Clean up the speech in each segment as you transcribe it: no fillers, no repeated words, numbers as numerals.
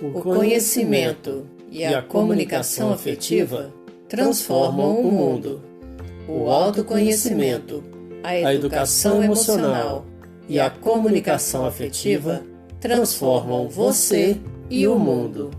O conhecimento e a comunicação afetiva transformam o mundo. O autoconhecimento, a educação emocional e a comunicação afetiva transformam você e o mundo.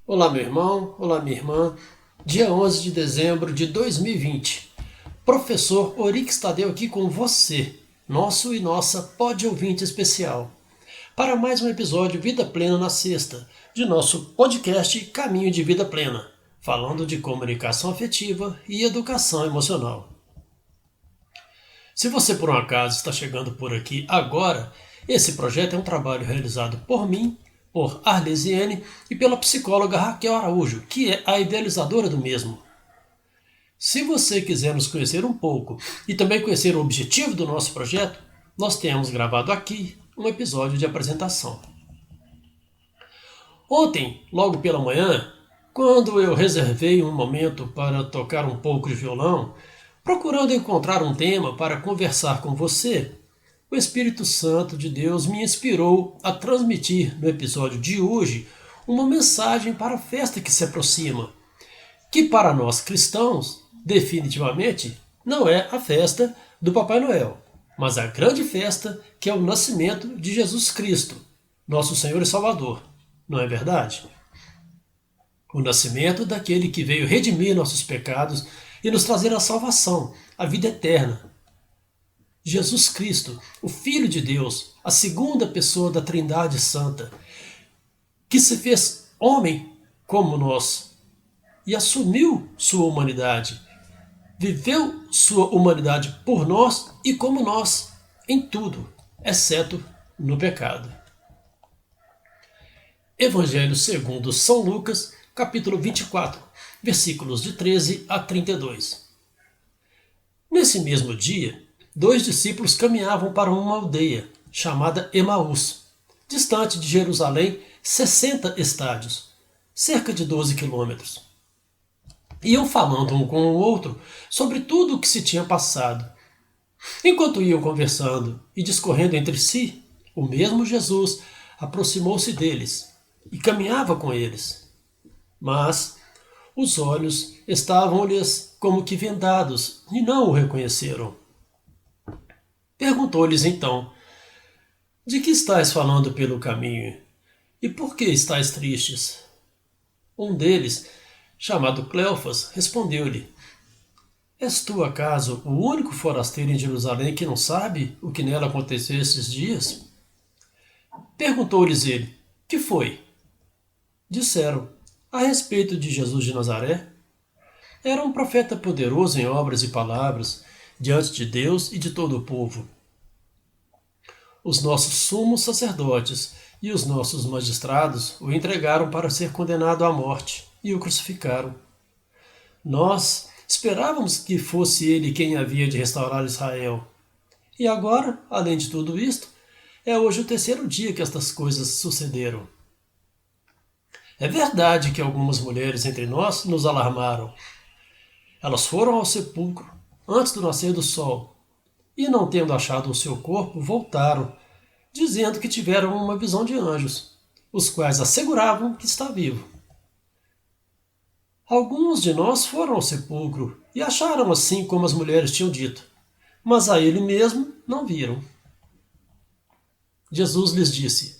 Olá, meu irmão, olá, minha irmã. Dia 11 de dezembro de 2020. Professor Orix Tadeu aqui com você, nosso e nossa pod ouvinte especial, para mais um episódio Vida Plena na Sexta, de nosso podcast Caminho de Vida Plena, falando de comunicação afetiva e educação emocional. Se você por um acaso está chegando por aqui agora, esse projeto é um trabalho realizado por mim, por Arlesiene e pela psicóloga Raquel Araújo, que é a idealizadora do mesmo. Se você quiser nos conhecer um pouco e também conhecer o objetivo do nosso projeto, nós temos gravado aqui um episódio de apresentação. Ontem, logo pela manhã, quando eu reservei um momento para tocar um pouco de violão, procurando encontrar um tema para conversar com você, o Espírito Santo de Deus me inspirou a transmitir no episódio de hoje uma mensagem para a festa que se aproxima, que para nós cristãos, definitivamente, não é a festa do Papai Noel, mas a grande festa que é o nascimento de Jesus Cristo, nosso Senhor e Salvador, não é verdade? O nascimento daquele que veio redimir nossos pecados e nos trazer a salvação, a vida eterna. Jesus Cristo, o Filho de Deus, a segunda pessoa da Trindade Santa, que se fez homem como nós e assumiu sua humanidade, viveu sua humanidade por nós e como nós, em tudo, exceto no pecado. Evangelho segundo São Lucas, capítulo 24, versículos de 13 a 32. Nesse mesmo dia, 2 discípulos caminhavam para uma aldeia, chamada Emaús, distante de Jerusalém 60 estádios, cerca de 12 quilômetros. Iam falando um com o outro sobre tudo o que se tinha passado. Enquanto iam conversando e discorrendo entre si, o mesmo Jesus aproximou-se deles e caminhava com eles. Mas os olhos estavam-lhes como que vendados e não o reconheceram. Perguntou-lhes então: de que estáis falando pelo caminho? E por que estáis tristes? Um deles, chamado Cleofas, respondeu-lhe: és tu, acaso, o único forasteiro em Jerusalém que não sabe o que nela aconteceu esses dias? Perguntou-lhes ele: que foi? Disseram: a respeito de Jesus de Nazaré. Era um profeta poderoso em obras e palavras, diante de Deus e de todo o povo. Os nossos sumos sacerdotes e os nossos magistrados o entregaram para ser condenado à morte e o crucificaram. Nós esperávamos que fosse ele quem havia de restaurar Israel. E agora, além de tudo isto, é hoje o terceiro dia que estas coisas sucederam. É verdade que algumas mulheres entre nós nos alarmaram. Elas foram ao sepulcro antes do nascer do sol e, não tendo achado o seu corpo, voltaram, dizendo que tiveram uma visão de anjos, os quais asseguravam que está vivo. Alguns de nós foram ao sepulcro e acharam assim como as mulheres tinham dito, mas a ele mesmo não viram. Jesus lhes disse: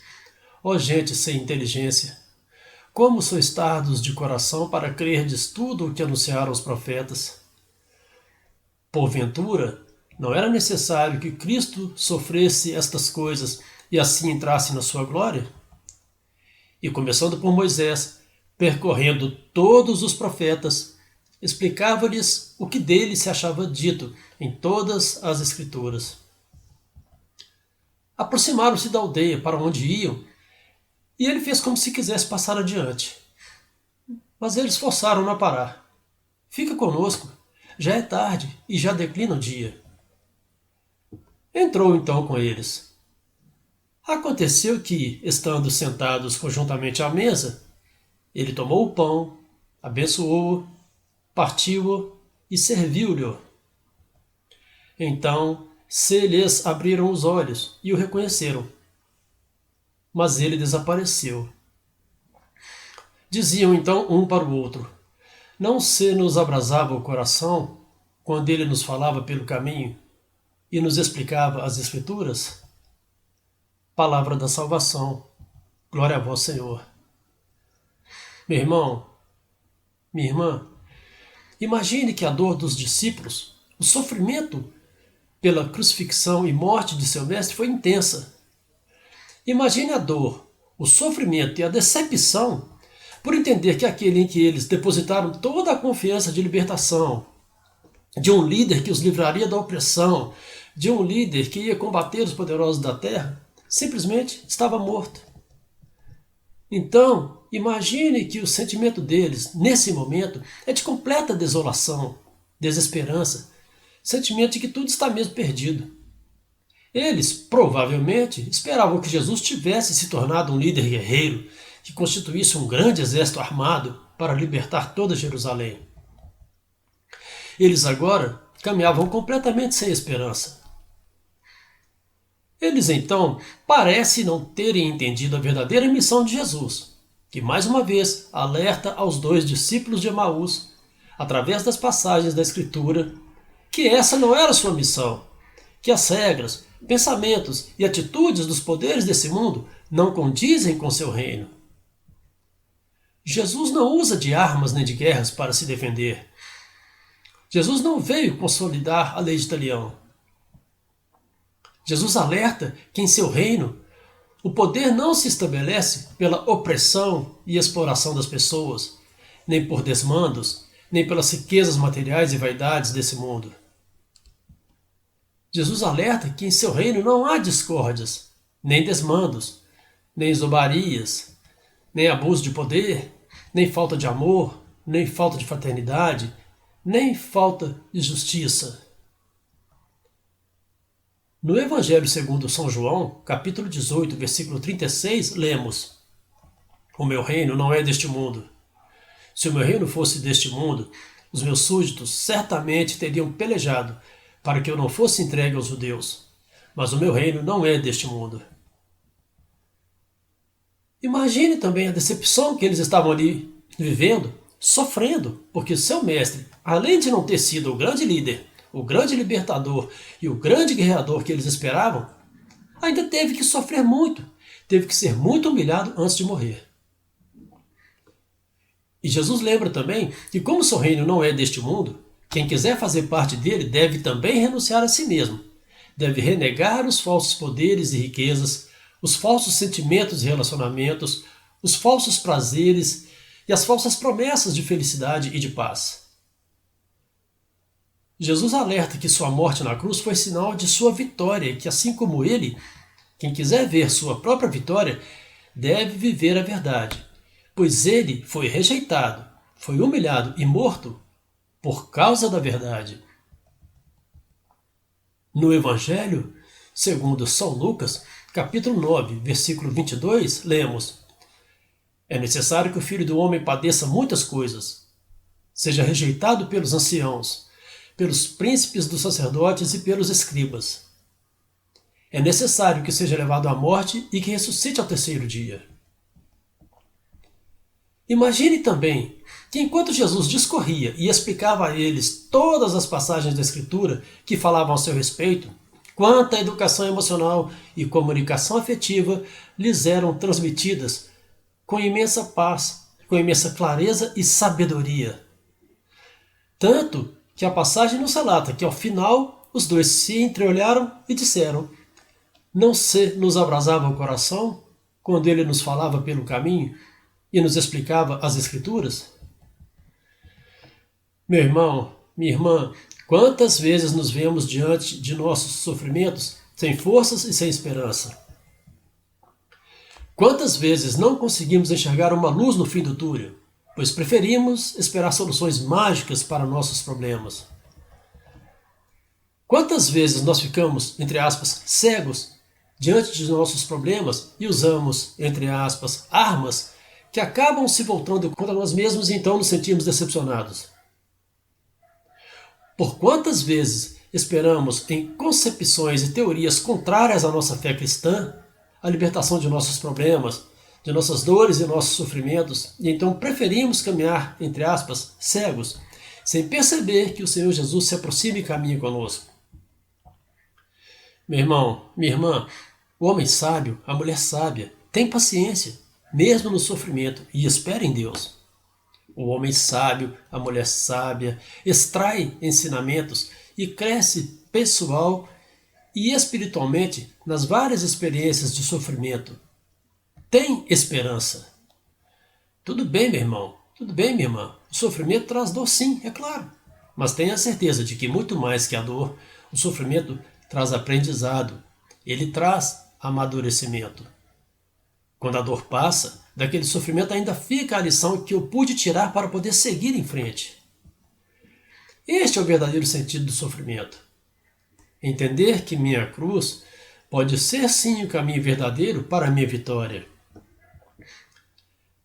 ó gente sem inteligência, como sois tardos de coração para crerdes tudo o que anunciaram os profetas? Porventura, não era necessário que Cristo sofresse estas coisas e assim entrasse na sua glória? E começando por Moisés, percorrendo todos os profetas, explicava-lhes o que dele se achava dito em todas as Escrituras. Aproximaram-se da aldeia para onde iam, e ele fez como se quisesse passar adiante. Mas eles forçaram-no a parar. Fica conosco, já é tarde e já declina o dia. Entrou então com eles. Aconteceu que, estando sentados conjuntamente à mesa, ele tomou o pão, abençoou-o, partiu-o e serviu-lhe. Então se lhes abriram os olhos e o reconheceram, mas ele desapareceu. Diziam então um para o outro: não se nos abrasava o coração quando ele nos falava pelo caminho e nos explicava as Escrituras? Palavra da salvação. Glória a vós, Senhor. Meu irmão, minha irmã, imagine que a dor dos discípulos, o sofrimento pela crucifixão e morte de seu mestre foi intensa. Imagine a dor, o sofrimento e a decepção por entender que aquele em que eles depositaram toda a confiança de libertação, de um líder que os livraria da opressão, de um líder que ia combater os poderosos da terra, simplesmente estava morto. Então, imagine que o sentimento deles, nesse momento, é de completa desolação, desesperança, sentimento de que tudo está mesmo perdido. Eles, provavelmente, esperavam que Jesus tivesse se tornado um líder guerreiro, que constituísse um grande exército armado para libertar toda Jerusalém. Eles agora caminhavam completamente sem esperança. Eles então parecem não terem entendido a verdadeira missão de Jesus, que mais uma vez alerta aos dois discípulos de Emaús, através das passagens da Escritura, que essa não era sua missão, que as regras, pensamentos e atitudes dos poderes desse mundo não condizem com seu reino. Jesus não usa de armas nem de guerras para se defender. Jesus não veio consolidar a lei de Talião. Jesus alerta que em seu reino o poder não se estabelece pela opressão e exploração das pessoas, nem por desmandos, nem pelas riquezas materiais e vaidades desse mundo. Jesus alerta que em seu reino não há discórdias, nem desmandos, nem zombarias, nem abuso de poder, nem falta de amor, nem falta de fraternidade, nem falta de justiça. No Evangelho segundo São João, capítulo 18, versículo 36, lemos: o meu reino não é deste mundo. Se o meu reino fosse deste mundo, os meus súditos certamente teriam pelejado para que eu não fosse entregue aos judeus. Mas o meu reino não é deste mundo. Imagine também a decepção que eles estavam ali vivendo, sofrendo, porque seu mestre, além de não ter sido o grande líder, o grande libertador e o grande guerreador que eles esperavam, ainda teve que sofrer muito, teve que ser muito humilhado antes de morrer. E Jesus lembra também que, como seu reino não é deste mundo, quem quiser fazer parte dele deve também renunciar a si mesmo, deve renegar os falsos poderes e riquezas, os falsos sentimentos e relacionamentos, os falsos prazeres e as falsas promessas de felicidade e de paz. Jesus alerta que sua morte na cruz foi sinal de sua vitória e que, assim como ele, quem quiser ver sua própria vitória deve viver a verdade, pois ele foi rejeitado, foi humilhado e morto por causa da verdade. No Evangelho, segundo São Lucas, capítulo 9, versículo 22, lemos: é necessário que o Filho do Homem padeça muitas coisas, seja rejeitado pelos anciãos, pelos príncipes dos sacerdotes e pelos escribas. É necessário que seja levado à morte e que ressuscite ao terceiro dia. Imagine também que enquanto Jesus discorria e explicava a eles todas as passagens da Escritura que falavam a seu respeito, quanta educação emocional e comunicação afetiva lhes eram transmitidas com imensa paz, com imensa clareza e sabedoria. Tanto que a passagem nos relata que ao final os dois se entreolharam e disseram: não se nos abrasava o coração quando ele nos falava pelo caminho e nos explicava as Escrituras? Meu irmão, minha irmã, quantas vezes nos vemos diante de nossos sofrimentos sem forças e sem esperança? Quantas vezes não conseguimos enxergar uma luz no fim do túnel, pois preferimos esperar soluções mágicas para nossos problemas? Quantas vezes nós ficamos, entre aspas, cegos diante de nossos problemas e usamos, entre aspas, armas que acabam se voltando contra nós mesmos e então nos sentimos decepcionados? Por quantas vezes esperamos em concepções e teorias contrárias à nossa fé cristã, a libertação de nossos problemas, de nossas dores e nossos sofrimentos, e então preferimos caminhar, entre aspas, cegos, sem perceber que o Senhor Jesus se aproxima e caminha conosco. Meu irmão, minha irmã, o homem sábio, a mulher sábia, tem paciência, mesmo no sofrimento, e espera em Deus. O homem sábio, a mulher sábia, extrai ensinamentos e cresce pessoal e espiritualmente nas várias experiências de sofrimento. Tem esperança. Tudo bem, meu irmão, tudo bem, minha irmã. O sofrimento traz dor, sim, é claro. Mas tenha certeza de que muito mais que a dor, o sofrimento traz aprendizado. Ele traz amadurecimento. Quando a dor passa, daquele sofrimento ainda fica a lição que eu pude tirar para poder seguir em frente. Este é o verdadeiro sentido do sofrimento. Entender que minha cruz pode ser sim o caminho verdadeiro para a minha vitória.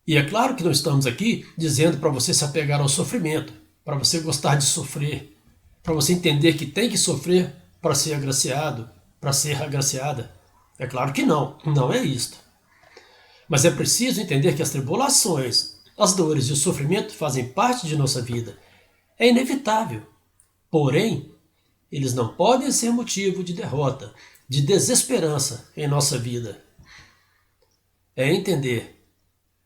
E é claro que não estamos aqui dizendo para você se apegar ao sofrimento, para você gostar de sofrer, para você entender que tem que sofrer para ser agraciado, para ser agraciada. É claro que não, não é isto. Mas é preciso entender que as tribulações, as dores e o sofrimento fazem parte de nossa vida. É inevitável. Porém, eles não podem ser motivo de derrota, de desesperança em nossa vida. É entender,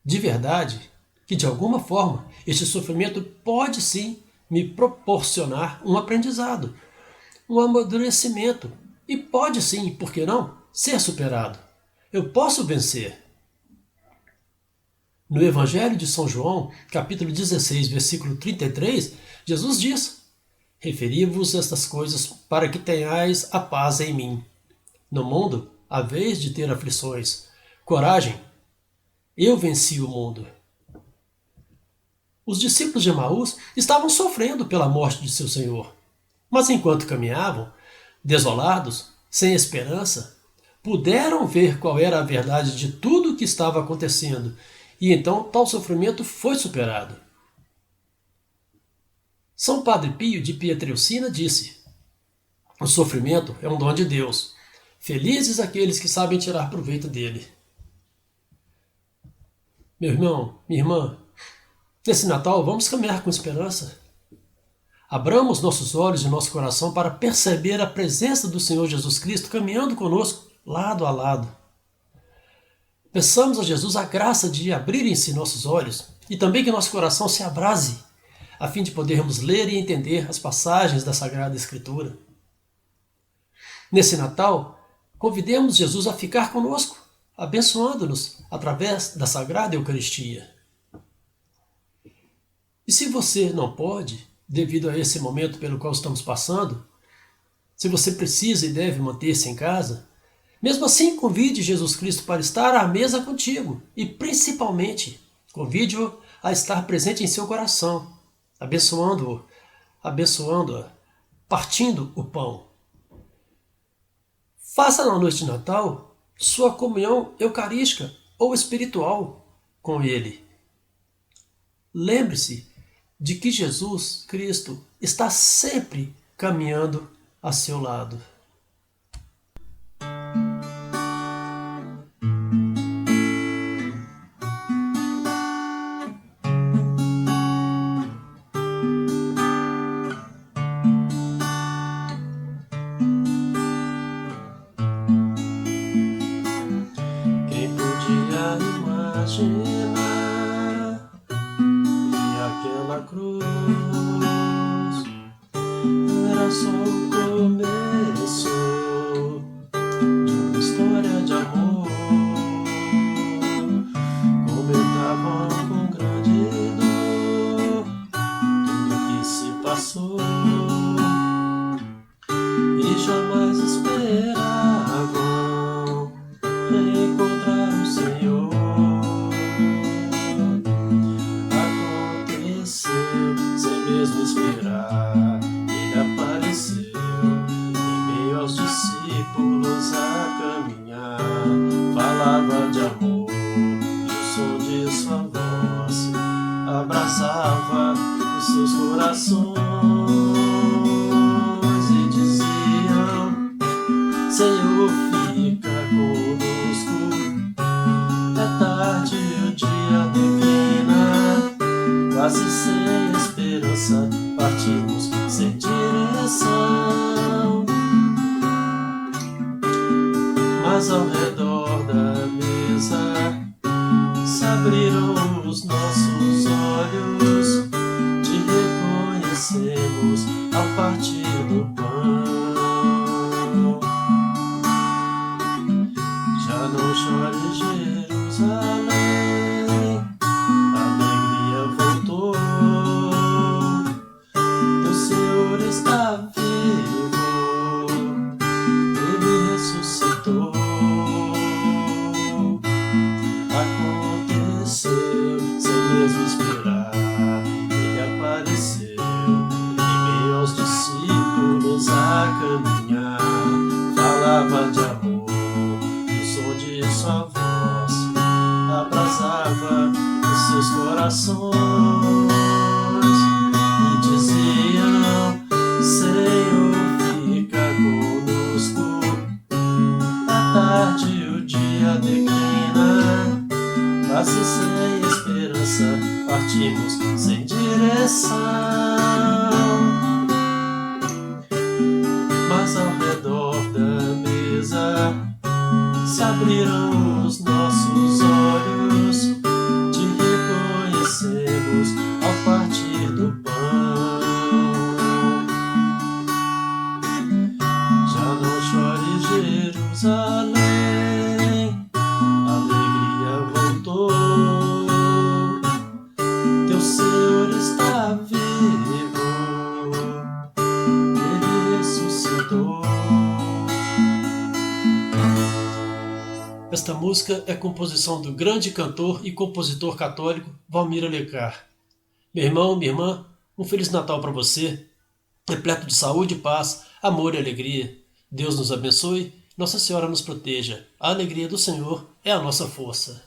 de verdade, que de alguma forma este sofrimento pode sim me proporcionar um aprendizado, um amadurecimento e pode sim, por que não, ser superado. Eu posso vencer. No Evangelho de São João, capítulo 16, versículo 33, Jesus diz: referi-vos estas coisas para que tenhais a paz em mim. No mundo, haveis de ter aflições. Coragem, eu venci o mundo. Os discípulos de Emaús estavam sofrendo pela morte de seu Senhor. Mas enquanto caminhavam, desolados, sem esperança, puderam ver qual era a verdade de tudo o que estava acontecendo, e então tal sofrimento foi superado. São Padre Pio de Pietrelcina disse: o sofrimento é um dom de Deus. Felizes aqueles que sabem tirar proveito dele. Meu irmão, minha irmã, nesse Natal vamos caminhar com esperança. Abramos nossos olhos e nosso coração para perceber a presença do Senhor Jesus Cristo caminhando conosco, lado a lado. Peçamos a Jesus a graça de abrirem-se nossos olhos e também que nosso coração se abrase, a fim de podermos ler e entender as passagens da Sagrada Escritura. Nesse Natal, convidemos Jesus a ficar conosco, abençoando-nos através da Sagrada Eucaristia. E se você não pode, devido a esse momento pelo qual estamos passando, se você precisa e deve manter-se em casa, mesmo assim convide Jesus Cristo para estar à mesa contigo e, principalmente, convide-o a estar presente em seu coração, abençoando-a, partindo o pão. Faça na noite de Natal sua comunhão eucarística ou espiritual com Ele. Lembre-se de que Jesus Cristo está sempre caminhando a seu lado. Quem podia imaginar que aquela cruz era só o começo de uma história de amor? Comentavam com grande dor tudo que se passou e jamais esperavam encontrar o Senhor. Aconteceu sem mesmo esperar, Ele apareceu em meio aos discípulos a caminhar. Falava de amor e o som de sua voz abraçava os seus corações e diziam: Senhor, fica conosco. Mas ao redor da mesa se abriram os nossos olhos, te reconhecemos ao partir do pão. Já não chores, Jerusalém, a alegria voltou, teu Senhor está vivo, ele ressuscitou. Aconteceu sem mesmo esperar, ele apareceu em meio aos discípulos a caminhar. Falava de amor, e o som de sua voz abrasava os seus corações. E diziam: Senhor, fica conosco. À tarde o dia declina, quase sem esperança, partimos sem direção. Mas ao redor da mesa se abriram os nossos olhos, te reconhecemos ao partir do pão. Já não chores, Jerusalém, a alegria voltou, teu Senhor está vivo, ele ressuscitou. Esta música é composição do grande cantor e compositor católico Valmir Alencar. Meu irmão, minha irmã, um Feliz Natal para você, repleto de saúde, paz, amor e alegria. Deus nos abençoe, Nossa Senhora nos proteja. A alegria do Senhor é a nossa força.